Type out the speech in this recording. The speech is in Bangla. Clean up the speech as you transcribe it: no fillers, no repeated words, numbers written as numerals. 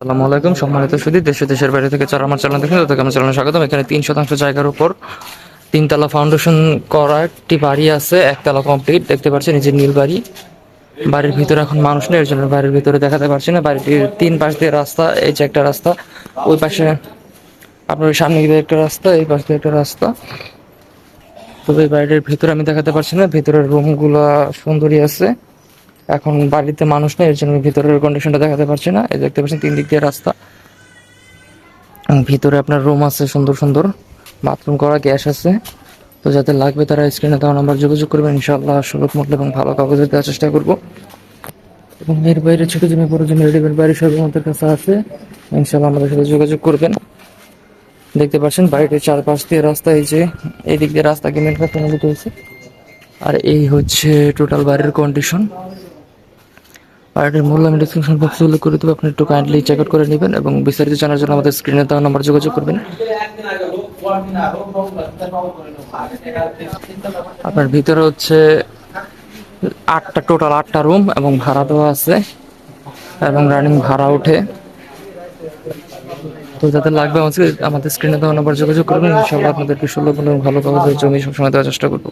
আসসালামু আলাইকুম সম্মানিত সুধী, দেশ ও দেশের বাইরে থেকে যারা আমার চ্যানেল দেখেন তাদেরকে আমার চ্যানেলে স্বাগতম। এখানে 3 শতাংশ জায়গার উপর তিনতলা ফাউন্ডেশন করা একটি বাড়ি আছে, একতলা কমপ্লিট দেখতে পাচ্ছেন। এই যে নীল বাড়ি, বাড়ির ভিতরে এখন মানুষ নেই, এর জন্য বাড়ির ভিতরে দেখাতে পারছি না। বাড়িটির 3 পাশ দিয়ে রাস্তা, এই যে একটা রাস্তা, ওই পাশে আপনার ওই সামনে দিয়ে একটা রাস্তা, এই পাশ দিয়ে একটা রাস্তা। তবে এই বাড়িটির ভিতরে আমি দেখাতে পারছি না, ভিতরের রুমগুলা সুন্দরই আছে। এখন বাড়িতে মানুষ নেই, এর জন্য ভিতরের কন্ডিশনটা দেখাতে পারছি না। এই দেখতে পাচ্ছেন 3 দিক দিয়ে রাস্তা, ভিতরে আপনার রুম আছে সুন্দর সুন্দর, বাথরুম করা, গ্যাস আছে। তো যাদের লাগবে তারা স্ক্রিনে দেওয়া নাম্বার যোগাযোগ করবেন, ইনশাআল্লাহ সুলভ মূল্য এবং ভালো কাগজে দেওয়ার চেষ্টা করব। এবং এর বাইরে ছোট জমি বড় জমি রেডিমেড বাড়ি সব আমাদের কাছে আছে, ইনশাআল্লাহ আমাদের সাথে যোগাযোগ করবেন। দেখতে পাচ্ছেন বাড়িটির চারপাশ দিয়ে রাস্তা, এই যে এই দিক দিয়ে রাস্তা মেন রাস্তা নদীত হয়েছে। আর এই হচ্ছে টোটাল বাড়ির কন্ডিশন। বাড়িটির মূল্য আমি ডিসক্রিপশন বক্সে উল্লেখ করে দেবো, আপনি একটু কাইন্ডলি চেক আউট করে নেবেন এবং বিস্তারিত জানার জন্য আমাদের স্ক্রিনে দেওয়া নাম্বার যোগাযোগ করবেন। আপনার ভিতরে হচ্ছে টোটাল 8টা রুম এবং ভাড়া দেওয়া আছে এবং রানিং ভাড়া ওঠে। তো যাদের লাগবে আমাদের স্ক্রিনে দেওয়া নাম্বার যোগাযোগ করবেন, ইনশাআল্লাহ আপনাদেরকে সুলভ এবং ভালো কাগজের জমি সবসময় দেওয়ার চেষ্টা করবো।